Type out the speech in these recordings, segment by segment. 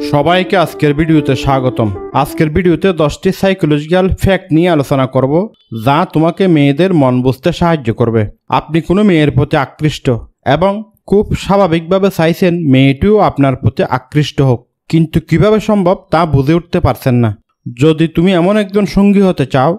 সবাইকে আজকের ভিডিওতে স্বাগতম। আজকের ভিডিওতে 10টি সাইকোলজিক্যাল ফ্যাক্ট নিয়ে আলোচনা করব, যা তোমাকে মেয়েদের মন বুঝতে সাহায্য করবে। আপনি কোনো মেয়ের প্রতি আকৃষ্ট এবং খুব স্বাভাবিকভাবে চাইছেন মেয়েটিও আপনার প্রতি আকৃষ্ট হোক, কিন্তু কিভাবে সম্ভব তা বুঝে উঠতে পারছেন না। যদি তুমি এমন একজন সঙ্গী হতে চাও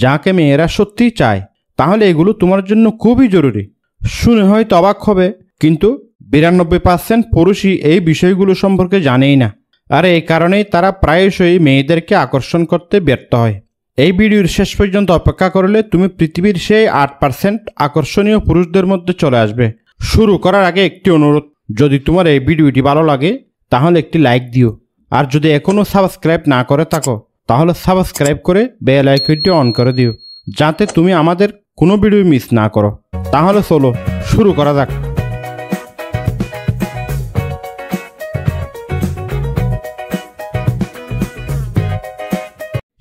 যাকে মেয়েরা সত্যিই চায়, তাহলে এগুলো তোমার জন্য খুবই জরুরি। শুনে হয়তো অবাক হবে, কিন্তু 92% পুরুষই এই বিষয়গুলো সম্পর্কে জানেই না। আর এই কারণেই তারা প্রায়শই মেয়েদেরকে আকর্ষণ করতে ব্যর্থ হয়। এই ভিডিওর শেষ পর্যন্ত অপেক্ষা করলে তুমি পৃথিবীর সেই 8% আকর্ষণীয় পুরুষদের মধ্যে চলে আসবে। শুরু করার আগে একটি অনুরোধ, যদি তোমার এই ভিডিওটি ভালো লাগে তাহলে একটি লাইক দিও। আর যদি এখনও সাবস্ক্রাইব না করে থাকো তাহলে সাবস্ক্রাইব করে বেল আইকনটি অন করে দিও, যাতে তুমি আমাদের কোনো ভিডিও মিস না করো। তাহলে চলো শুরু করা যাক।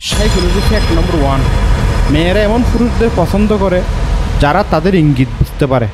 সাইকোলজি ফ্যাক্ট নম্বর 1, মেয়েরা এমন পুরুষদের পছন্দ করে যারা তাদের ইঙ্গিত বুঝতে পারে।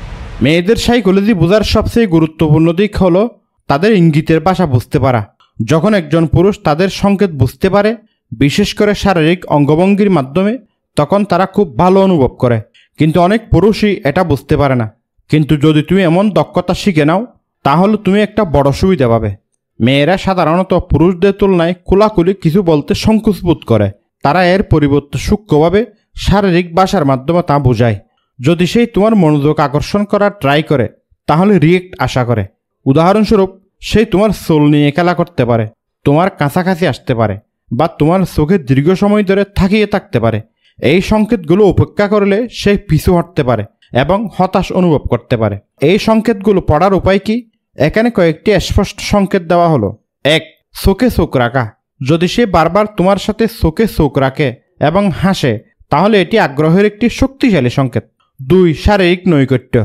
মেয়েদের সাইকোলজি বোঝার সবচেয়ে গুরুত্বপূর্ণ দিক হলো তাদের ইঙ্গিতের ভাষা বুঝতে পারা। যখন একজন পুরুষ তাদের সংকেত বুঝতে পারে, বিশেষ করে শারীরিক অঙ্গভঙ্গির মাধ্যমে, তখন তারা খুব ভালো অনুভব করে। কিন্তু অনেক পুরুষই এটা বুঝতে পারে না। কিন্তু যদি তুমি এমন দক্ষতা শিখে নাও, তাহলে তুমি একটা বড় সুবিধা পাবে। মেয়েরা সাধারণত পুরুষদের তুলনায় খোলাখুলি কিছু বলতে সংকোচ বোধ করে। তারা এর পরিবর্তে সূক্ষ্মভাবে শারীরিক ভাষার মাধ্যমে তা বোঝায়। যদি সেই তোমার মনোযোগ আকর্ষণ করার ট্রাই করে, তাহলে রিয়েক্ট আশা করে। উদাহরণস্বরূপ, সেই তোমার সোল নিয়ে খেলা করতে পারে, তোমার কাছাকাছি আসতে পারে, বা তোমার চোখে দীর্ঘ সময় ধরে থাকিয়ে থাকতে পারে। এই সংকেতগুলো উপেক্ষা করলে সে পিছু হটতে পারে এবং হতাশ অনুভব করতে পারে। এই সংকেতগুলো পড়ার উপায় কি? এখানে কয়েকটি স্পষ্ট সংকেত দেওয়া হলো। 1. চোখে চোখ রাখা। যদি সে বারবার তোমার সাথে চোখে চোখ রাখে এবং হাসে, তাহলে এটি আগ্রহের একটি শক্তিশালী সংকেত। 2. শারীরিক নৈকট্য।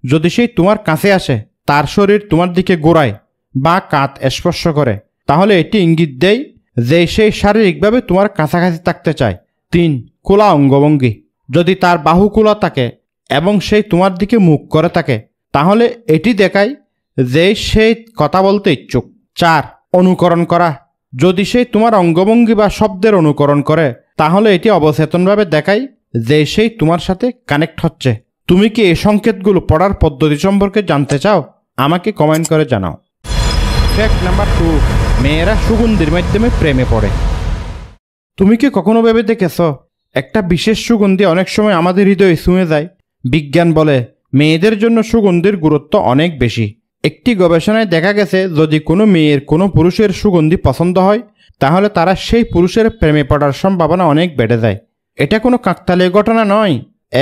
যদি সে তোমার কাছে আসে, তার শরীর তোমার দিকে ঘোরায় বা কাঁধ স্পর্শ করে, তাহলে এটি ইঙ্গিত দেয় যে সে শারীরিকভাবে তোমার কাছাকাছি থাকতে চায়। 3. খোলা অঙ্গভঙ্গি। যদি তার বাহু খোলা থাকে এবং সে তোমার দিকে মুখ করে থাকে, তাহলে এটি দেখায় যে সে কথা বলতে ইচ্ছুক। 4. অনুকরণ করা। যদি সে তোমার অঙ্গভঙ্গি বা শব্দের অনুকরণ করে, তাহলে এটি অবচেতনভাবে দেখায় যে সে তোমার সাথে কানেক্ট হচ্ছে। তুমি কি এই সংকেতগুলো পড়ার পদ্ধতি সম্পর্কে জানতে চাও? আমাকে কমেন্ট করে জানাও। ফ্যাক্ট নাম্বার 2, মেয়েরা সুগন্ধির মাধ্যমে প্রেমে পড়ে। তুমি কি কখনো ভেবে দেখেছ, একটা বিশেষ সুগন্ধি অনেক সময় আমাদের হৃদয়ে ছুঁয়ে যায়? বিজ্ঞান বলে মেয়েদের জন্য সুগন্ধির গুরুত্ব অনেক বেশি। একটি গবেষণায় দেখা গেছে, যদি কোনো মেয়ের কোনো পুরুষের সুগন্ধি পছন্দ হয়, তাহলে তারা সেই পুরুষের প্রেমে পড়ার সম্ভাবনা অনেক বেড়ে যায়। এটা কোনো কাকতালীয় ঘটনা নয়।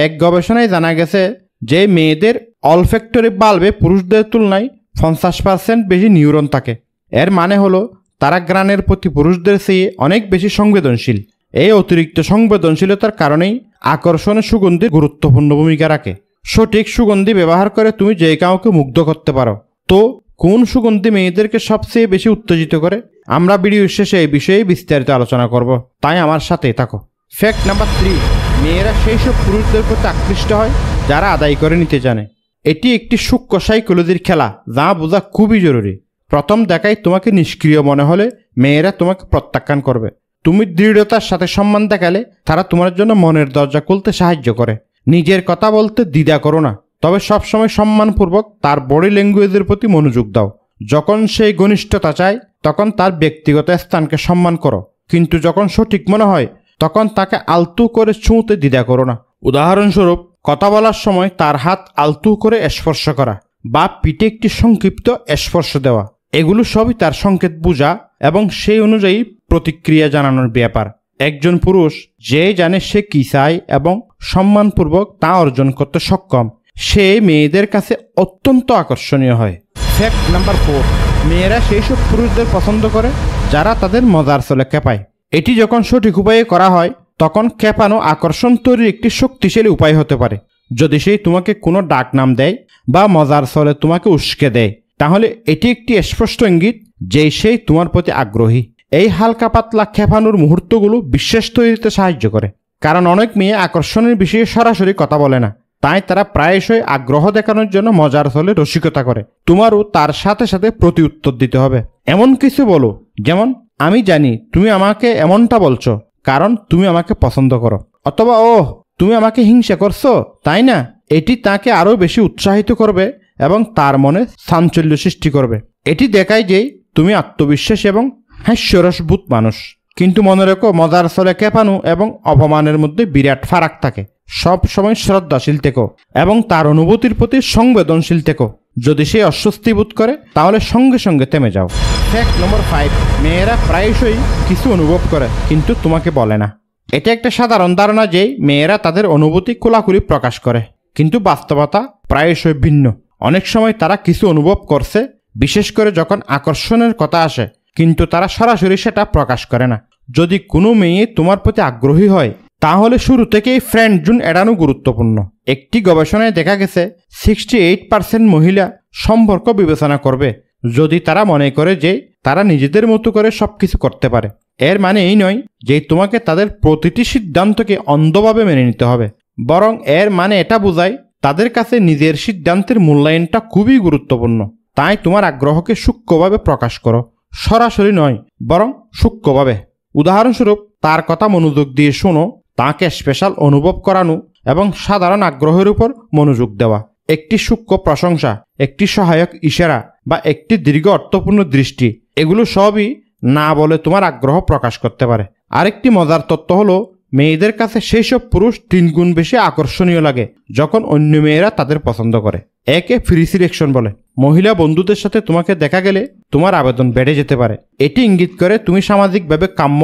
এক গবেষণায় জানা গেছে যে মেয়েদের অলফ্যাক্টরি বাল্বে পুরুষদের তুলনায় 50% বেশি নিউরন থাকে। এর মানে হলো তারা ঘ্রাণের প্রতি পুরুষদের চেয়ে অনেক বেশি সংবেদনশীল। এই অতিরিক্ত সংবেদনশীলতার কারণেই আকর্ষণে সুগন্ধি গুরুত্বপূর্ণ ভূমিকা রাখে। সঠিক সুগন্ধি ব্যবহার করে তুমি যে কাউকে মুগ্ধ করতে পারো। তো কোন সুগন্ধি মেয়েদেরকে সবচেয়ে বেশি উত্তেজিত করে? আমরা ভিডিও শেষে এই বিষয়ে বিস্তারিত আলোচনা করব, তাই আমার সাথেই থাকো। ফ্যাক্ট নাম্বার 3, মেয়েরা সেই সব পুরুষদের প্রতি আকৃষ্ট হয় যারা আদায় করে নিতে জানে। এটি একটি সূক্ষ্ম সাইকোলজির খেলা, যা বোঝা খুবই জরুরি। প্রথম দেখায় তোমাকে নিষ্ক্রিয় মনে হলে মেয়েরা তোমাকে প্রত্যাখ্যান করবে। তুমি দৃঢ়তার সাথে সম্মান দেখালে তারা তোমার জন্য মনের দরজা খুলতে সাহায্য করে। নিজের কথা বলতে দ্বিধা করো না, তবে সবসময় সম্মানপূর্বক তার বডি ল্যাঙ্গুয়েজের প্রতি মনোযোগ দাও। যখন সেই ঘনিষ্ঠতা চায়, তখন তার ব্যক্তিগত স্থানকে সম্মান করো, কিন্তু যখন সঠিক মনে হয় তখন তাকে আলতু করে ছুঁতে দ্বিধা করো না। উদাহরণস্বরূপ, কথা বলার সময় তার হাত আলতু করে স্পর্শ করা বা পিঠে একটি সংক্ষিপ্ত স্পর্শ দেওয়া, এগুলো সবই তার সংকেত বোঝা এবং সেই অনুযায়ী প্রতিক্রিয়া জানানোর ব্যাপার। একজন পুরুষ যে জানে সে কি চায় এবং সম্মানপূর্বক তা অর্জন করতে সক্ষম, সে মেয়েদের কাছে অত্যন্ত আকর্ষণীয় হয়। ফ্যাক্ট নাম্বার 4, মেয়েরা সেই সব পুরুষদের পছন্দ করে যারা তাদের মজার চলে খেপায়। এটি যখন সঠিক উপায়ে করা হয়, তখন খেপানো আকর্ষণ তৈরির একটি শক্তিশালী উপায় হতে পারে। যদি সে তোমাকে কোনো ডাক নাম দেয় বা মজার চলে তোমাকে উস্কে দেয়, তাহলে এটি একটি স্পষ্ট ইঙ্গিত যে সে তোমার প্রতি আগ্রহী। এই হালকা পাতলা খেপানোর মুহূর্তগুলো বিশ্বাস তৈরিতে সাহায্য করে, কারণ অনেক মেয়ে আকর্ষণের বিষয়ে সরাসরি কথা বলে না। তাই তারা প্রায়শই আগ্রহ দেখানোর জন্য মজার ছলে রসিকতা করে। তোমারও তার সাথে সাথে প্রতি উত্তর দিতে হবে। এমন কিছু বলো যেমন, আমি জানি তুমি আমাকে এমনটা বলছো কারণ তুমি আমাকে পছন্দ করো, অথবা ওহ তুমি আমাকে হিংসা করছো তাই না। এটি তাকে আরও বেশি উৎসাহিত করবে এবং তার মনে চাঞ্চল্য সৃষ্টি করবে। এটি দেখায় যে তুমি আত্মবিশ্বাসী এবং হাস্যরসভূত মানুষ। কিন্তু মনে রেখো, মজার ছলে কেঁপানো এবং অপমানের মধ্যে বিরাট ফারাক থাকে। সব সময় শ্রদ্ধাশীল থেকো এবং তার অনুভূতির প্রতি সংবেদনশীল থেকো। যদি সে অস্বস্তি বোধ করে তাহলে সঙ্গে সঙ্গে থেমে যাও। ফ্যাক্ট নম্বর 5, মেয়েরা প্রায়শই কিছু অনুভব করে কিন্তু তোমাকে বলে না। এটা একটা সাধারণ ধারণা যে মেয়েরা তাদের অনুভূতি খোলাখুলি প্রকাশ করে, কিন্তু বাস্তবতা প্রায়শই ভিন্ন। অনেক সময় তারা কিছু অনুভব করছে, বিশেষ করে যখন আকর্ষণের কথা আসে, কিন্তু তারা সরাসরি সেটা প্রকাশ করে না। যদি কোনো মেয়ে তোমার প্রতি আগ্রহী হয় তাহলে শুরু থেকেই ফ্রেন্ড জোন এড়ানো গুরুত্বপূর্ণ। একটি গবেষণায় দেখা গেছে 68% মহিলা সম্পর্ক বিবেচনা করবে যদি তারা মনে করে যে তারা নিজেদের মতো করে সবকিছু করতে পারে। এর মানে এই নয় যে তোমাকে তাদের প্রতিটি সিদ্ধান্তকে অন্ধভাবে মেনে নিতে হবে, বরং এর মানে এটা বোঝায় তাদের কাছে নিজের সিদ্ধান্তের মূল্যায়নটা খুবই গুরুত্বপূর্ণ। তাই তোমার আগ্রহকে সূক্ষ্মভাবে প্রকাশ করো, সরাসরি নয় বরং সূক্ষ্মভাবে। উদাহরণস্বরূপ, তার কথা মনোযোগ দিয়ে শোনো, তাকে স্পেশাল অনুভব করানো এবং সাধারণ আগ্রহের উপর মনোযোগ দেওয়া। একটি সূক্ষ্ম প্রশংসা, একটি সহায়ক ইশারা বা একটি দীর্ঘ অর্থপূর্ণ দৃষ্টি, এগুলো সবই না বলে তোমার আগ্রহ প্রকাশ করতে পারে। আরেকটি মজার তথ্য হলো, মেয়েদের কাছে সেই সব পুরুষ 3 গুণ বেশি আকর্ষণীয় লাগে যখন অন্য মেয়েরা তাদের পছন্দ করে। একে ফ্রি সিলেকশন বলে। মহিলা বন্ধুদের সাথে তোমাকে দেখা গেলে তোমার আবেদন বেড়ে যেতে পারে। এটি ইঙ্গিত করে তুমি সামাজিকভাবে কাম্য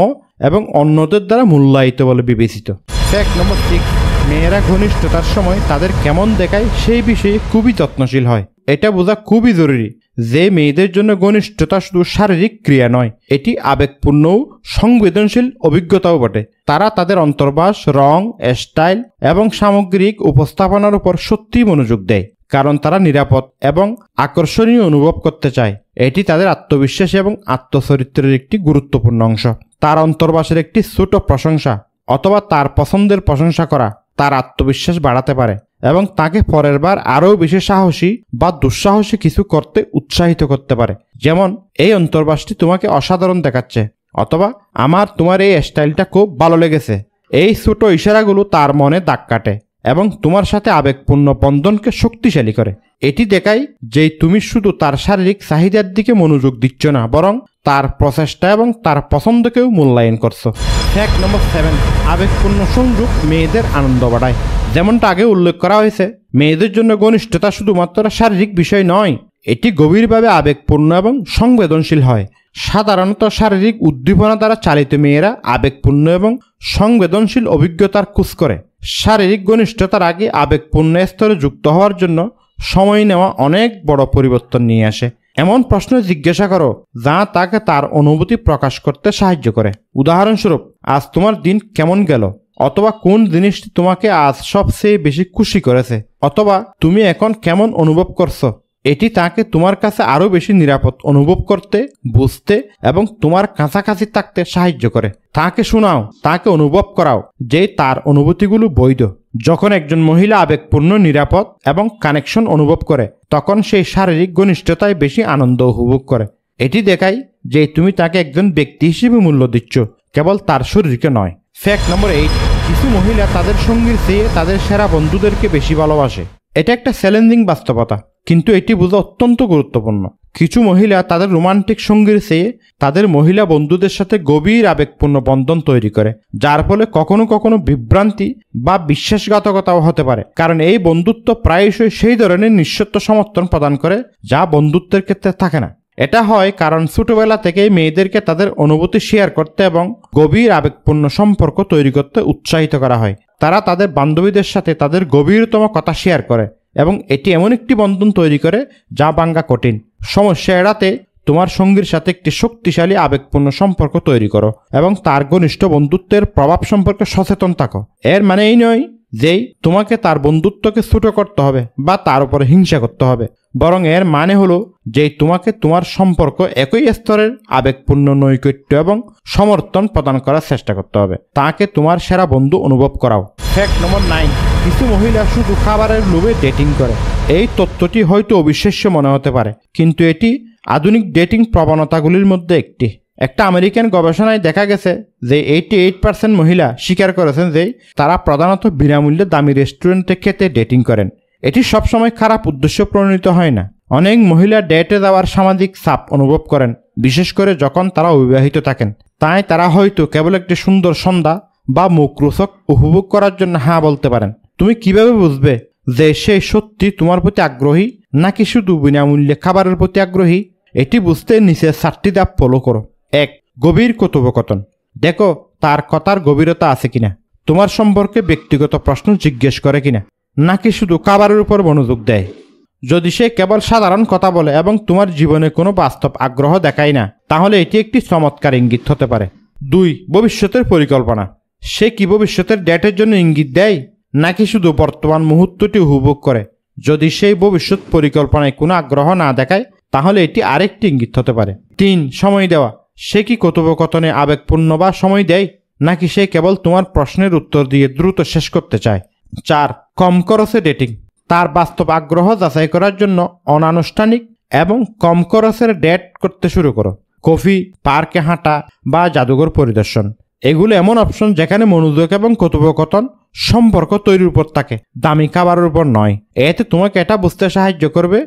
এবং অন্যদের দ্বারা মূল্যায়িত বলে বিবেচিত। ফ্যাক্ট নম্বর 6, মেয়েরা ঘনিষ্ঠতার সময় তাদের কেমন দেখায় সেই বিষয়ে খুবই যত্নশীল হয়। এটা বোঝা খুবই জরুরি যে মেয়েদের জন্য ঘনিষ্ঠতা শুধু শারীরিক ক্রিয়া নয়, এটি আবেগপূর্ণ ও সংবেদনশীল অভিজ্ঞতাও বটে। তারা তাদের অন্তর্বাস, রং, স্টাইল এবং সামগ্রিক উপস্থাপনার উপর সত্যিই মনোযোগ দেয়, কারণ তারা নিরাপদ এবং আকর্ষণীয় অনুভব করতে চায়। এটি তাদের আত্মবিশ্বাস এবং আত্মচরিত্রের একটি গুরুত্বপূর্ণ অংশ। তার অন্তর্বাসের একটি ছোট প্রশংসা অথবা তার পছন্দের প্রশংসা করা তার আত্মবিশ্বাস বাড়াতে পারে এবং তাকে পরের বার আরও বেশি সাহসী বা দুঃসাহসী কিছু করতে উৎসাহিত করতে পারে। যেমন, এই অন্তর্বাসটি তোমাকে অসাধারণ দেখাচ্ছে, অথবা আমার তোমার এই স্টাইলটা খুব ভালো লেগেছে। এই ছোট ইশারাগুলো তার মনে দাগ কাটে এবং তোমার সাথে আবেগপূর্ণ বন্ধনকে শক্তিশালী করে। এটি দেখায় যে তুমি শুধু তার শারীরিক চাহিদার দিকে মনোযোগ দিচ্ছ না, বরং তার প্রচেষ্টা এবং তার পছন্দকেও মূল্যায়ন করছো। ফ্যাক্ট নম্বর 7, আবেগপূর্ণ সংযোগ মেয়েদের আনন্দ বাড়ায়। যেমনটা আগে উল্লেখ করা হয়েছে, মেয়েদের জন্য ঘনিষ্ঠতা শুধুমাত্র শারীরিক বিষয় নয়, এটি গভীরভাবে আবেগপূর্ণ এবং সংবেদনশীল হয়। সাধারণত শারীরিক উদ্দীপনা দ্বারা চালিত মেয়েরা আবেগপূর্ণ এবং সংবেদনশীল অভিজ্ঞতার খোঁজ করে। শারীরিক ঘনিষ্ঠতার আগে আবেগপূর্ণ স্তরে যুক্ত হওয়ার জন্য সময় নেওয়া অনেক বড় পরিবর্তন নিয়ে আসে। এমন প্রশ্ন জিজ্ঞাসা করো যা তাকে তার অনুভূতি প্রকাশ করতে সাহায্য করে। উদাহরণস্বরূপ, আজ তোমার দিন কেমন গেল, অথবা কোন জিনিসটি তোমাকে আজ সবচেয়ে বেশি খুশি করেছে, অথবা তুমি এখন কেমন অনুভব করছো। এটি তাকে তোমার কাছে আরও বেশি নিরাপদ অনুভব করতে, বুঝতে এবং তোমার কাছাকাছি থাকতে সাহায্য করে। তাকে শোনাও, তাকে অনুভব করাও যে তার অনুভূতিগুলো বৈধ। যখন একজন মহিলা আবেগপূর্ণ, নিরাপদ এবং কানেকশন অনুভব করে, তখন সেই শারীরিক ঘনিষ্ঠতায় বেশি আনন্দ উপভোগ করে। এটি দেখায় যে তুমি তাকে একজন ব্যক্তি হিসেবে মূল্য দিচ্ছ, কেবল তার শরীরকে নয়। ফ্যাক্ট নম্বর 8, কিছু মহিলা তাদের সঙ্গীর চেয়ে তাদের সেরা বন্ধুদেরকে বেশি ভালোবাসে। এটা একটা চ্যালেঞ্জিং বাস্তবতা, কিন্তু এটি বোঝা অত্যন্ত গুরুত্বপূর্ণ। কিছু মহিলা তাদের রোমান্টিক সঙ্গীর চেয়ে তাদের মহিলা বন্ধুদের সাথে গভীর আবেগপূর্ণ বন্ধন তৈরি করে, যার ফলে কখনো কখনো বিভ্রান্তি বা বিশ্বাসঘাতকতাও হতে পারে। কারণ এই বন্ধুত্ব প্রায়শই সেই ধরনের নিঃশর্ত সমর্থন প্রদান করে যা বন্ধুত্বের ক্ষেত্রে থাকে না। এটা হয় কারণ ছোটবেলা থেকেই মেয়েদেরকে তাদের অনুভূতি শেয়ার করতে এবং গভীর আবেগপূর্ণ সম্পর্ক তৈরি করতে উৎসাহিত করা হয়। তারা তাদের বান্ধবীদের সাথে তাদের গভীরতম কথা শেয়ার করে এবং এটি এমন একটি বন্ধন তৈরি করে যা ভাঙা কঠিন। সমস্যা এড়াতে তোমার সঙ্গীর সাথে একটি শক্তিশালী আবেগপূর্ণ সম্পর্ক তৈরি করো এবং তার ঘনিষ্ঠ বন্ধুত্বের প্রভাব সম্পর্কে সচেতন থাকো। এর মানে এই নয় যে তোমাকে তার বন্ধুত্বকে ছোট করতে হবে বা তার উপরে হিংসা করতে হবে, বরং এর মানে হলো যে তোমাকে তোমার সম্পর্ক একই স্তরের আবেগপূর্ণ নৈকট্য এবং সমর্থন প্রদান করার চেষ্টা করতে হবে। তাকে তোমার সেরা বন্ধু অনুভব করাও। ফ্যাক্ট নম্বর 9, কিছু মহিলা শুধু খাবারের লোভে ডেটিং করে। এই তথ্যটি হয়তো অবিশ্বাস্য মনে হতে পারে, কিন্তু এটি আধুনিক ডেটিং প্রবণতাগুলির মধ্যে একটি। একটা আমেরিকান গবেষণায় দেখা গেছে যে 88% মহিলা স্বীকার করেছেন যে তারা প্রধানত বিনামূল্যে দামি রেস্টুরেন্টে খেতে ডেটিং করেন। এটি সবসময় খারাপ উদ্দেশ্য প্রণীত হয় না। অনেক মহিলা ডেটে যাওয়ার সামাজিক চাপ অনুভব করেন, বিশেষ করে যখন তারা অবিবাহিত থাকেন। তাই তারা হয়তো কেবল একটি সুন্দর সন্ধ্যা বা মুখরোচক উপভোগ করার জন্য হ্যাঁ বলতে পারেন। তুমি কিভাবে বুঝবে যে সে সত্যি তোমার প্রতি আগ্রহী নাকি শুধু বিনামূল্যে খাবারের প্রতি আগ্রহী? এটি বুঝতে নিচের 4টি ধাপ ফলো করো। 1. গভীর কথোপকথন। দেখো তার কথার গভীরতা আছে কিনা, তোমার সম্পর্কে ব্যক্তিগত প্রশ্ন জিজ্ঞেস করে কিনা, নাকি শুধু খাবারের উপর মনোযোগ দেয়। যদি সে কেবল সাধারণ কথা বলে এবং তোমার জীবনে কোনো বাস্তব আগ্রহ দেখায় না, তাহলে এটি একটি চমৎকার ইঙ্গিত হতে পারে। 2. ভবিষ্যতের পরিকল্পনা। সে কি ভবিষ্যতের ডেটের জন্য ইঙ্গিত দেয় নাকি শুধু বর্তমান মুহূর্তটি উপভোগ করে? যদি সেই ভবিষ্যৎ পরিকল্পনায় কোনো আগ্রহ না দেখায়, তাহলে এটি আরেকটি ইঙ্গিত হতে পারে। 3. সময় দেওয়া। সে কি কথোপকথনে আবেগপূর্ণ বা সময় দেয় নাকি সে কেবল তোমার প্রশ্নের উত্তর দিয়ে দ্রুত শেষ করতে চায়? 4. কম খরচে ডেটিং। তার বাস্তব আগ্রহ যাচাই করার জন্য অনানুষ্ঠানিক এবং কম খরচের ডেট করতে শুরু করো। কফি, পার্কে হাঁটা বা জাদুঘর পরিদর্শন। এগুলো এমন অপশন যেখানে মনোযোগ এবং কথোপকথন সম্পর্ক তৈরির উপর থাকে, দামি খাবারের উপর নয়। এতে তোমাকে এটা বুঝতে সাহায্য করবে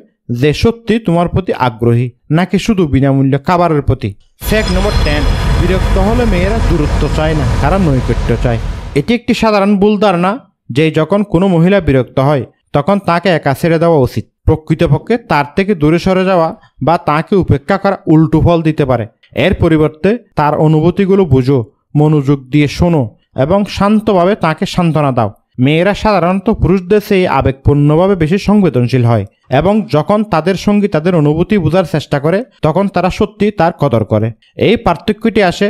যে সত্যি তোমার প্রতি আগ্রহী নাকি শুধু বিনামূল্যে খাবারের প্রতি। ফ্যাক্ট নম্বর 10। বিরক্ত হলে মেয়েরা দূরত্ব চায় না, কারণ নৈকট্য চায়। এটি একটি সাধারণ ভুল ধারণা যে যখন কোনো মহিলা বিরক্ত হয় তখন তাকে একা ছেড়ে দেওয়া উচিত। প্রকৃতপক্ষে তার থেকে দূরে সরে যাওয়া বা তাকে উপেক্ষা করা উল্টো ফল দিতে পারে। এর পরিবর্তে তার অনুভূতিগুলো বুঝো, মনোযোগ দিয়ে শোনো এবং শান্তভাবে তাকে সান্ত্বনা দাও। মেয়েরা সাধারণত পুরুষদের চেয়ে আবেগপূর্ণভাবে বেশি সংবেদনশীল হয় এবং যখন তাদের সঙ্গী তাদের অনুভূতি বোঝার চেষ্টা করে তখন তারা সত্যি তার কদর করে। এই পার্থক্যটি আসে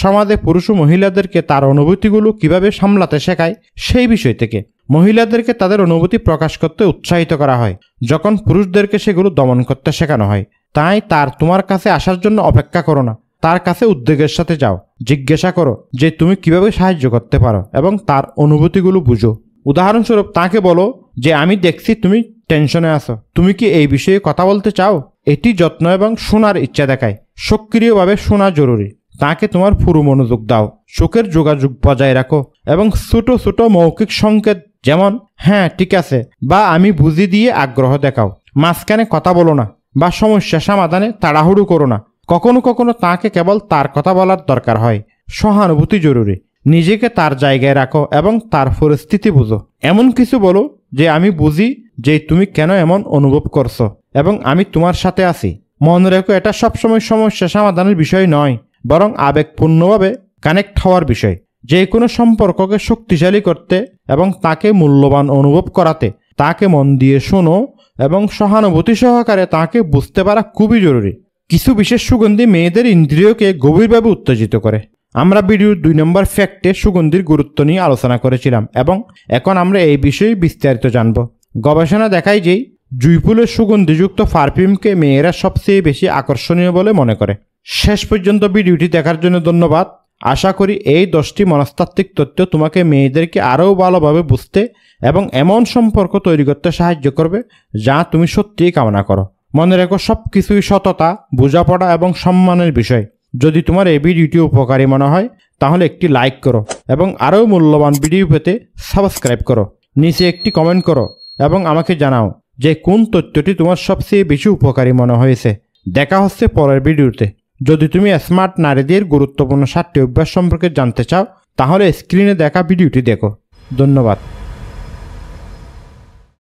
সমাজে পুরুষ ও মহিলাদেরকে তার অনুভূতিগুলো কিভাবে সামলাতে শেখায় সেই বিষয় থেকে। মহিলাদেরকে তাদের অনুভূতি প্রকাশ করতে উৎসাহিত করা হয়, যখন পুরুষদেরকে সেগুলো দমন করতে শেখানো হয়। তাই তার তোমার কাছে আসার জন্য অপেক্ষা করো না, তার কাছে উদ্বেগের সাথে যাও। জিজ্ঞাসা করো যে তুমি কিভাবে সাহায্য করতে পারো এবং তার অনুভূতিগুলো বুঝো। উদাহরণস্বরূপ তাকে বলো যে আমি দেখছি তুমি টেনশনে আছো, তুমি কি এই বিষয়ে কথা বলতে চাও? এটি যত্ন এবং শোনার ইচ্ছা দেখায়। সক্রিয়ভাবে শোনা জরুরি। তাকে তোমার পুরো মনোযোগ দাও। চোখের যোগাযোগ বজায় রাখো এবং ছোট ছোট মৌখিক সংকেত যেমন হ্যাঁ ঠিক আছে বা আমি বুঝি দিয়ে আগ্রহ দেখাও। মাঝখানে কথা বলো না বা সমস্যা সমাধানে তাড়াহুড়ো করো না। কখনো কখনো তাকে কেবল তার কথা বলার দরকার হয়। সহানুভূতি জরুরি। নিজেকে তার জায়গায় রাখো এবং তার পরিস্থিতি বুঝো। এমন কিছু বলো যে আমি বুঝি যে তুমি কেন এমন অনুভব করছো এবং আমি তোমার সাথে আছি। মনে রেখো এটা সবসময় সমস্যা সমাধানের বিষয় নয়, বরং আবেগপূর্ণভাবে কানেক্ট হওয়ার বিষয়। যে কোনো সম্পর্ককে শক্তিশালী করতে এবং তাকে মূল্যবান অনুভব করাতে তাকে মন দিয়ে শোনো এবং সহানুভূতি সহকারে তাকে বুঝতে পারা খুবই জরুরি। কিছু বিশেষ সুগন্ধি মেয়েদের ইন্দ্রিয়কে গভীরভাবে উত্তেজিত করে। আমরা ভিডিওর 2 নম্বর ফ্যাক্টে সুগন্ধির গুরুত্ব নিয়ে আলোচনা করেছিলাম এবং এখন আমরা এই বিষয়ে বিস্তারিত জানব। গবেষণা দেখায় যে জুঁই ফুলের সুগন্ধিযুক্ত পারফিউমকে মেয়েরা সবচেয়ে বেশি আকর্ষণীয় বলে মনে করে। শেষ পর্যন্ত ভিডিওটি দেখার জন্য ধন্যবাদ। আশা করি এই 10টি মনস্তাত্ত্বিক তথ্য তোমাকে মেয়েদেরকে আরও ভালোভাবে বুঝতে এবং এমন সম্পর্ক তৈরি করতে সাহায্য করবে যা তুমি সত্যিই কামনা করো। মনে রেখো সব কিছুই সততা, বোঝাপড়া এবং সম্মানের বিষয়। যদি তোমার এই ভিডিওটি উপকারী মনে হয় তাহলে একটি লাইক করো এবং আরও মূল্যবান ভিডিও পেতে সাবস্ক্রাইব করো। নিচে একটি কমেন্ট করো এবং আমাকে জানাও যে কোন তথ্যটি তোমার সবচেয়ে বেশি উপকারী মনে হয়েছে। দেখা হচ্ছে পরের ভিডিওতে। যদি তুমি স্মার্ট নারীদের গুরুত্বপূর্ণ 7টি অভ্যাস সম্পর্কে জানতে চাও তাহলে স্ক্রিনে দেখা ভিডিওটি দেখো। ধন্যবাদ।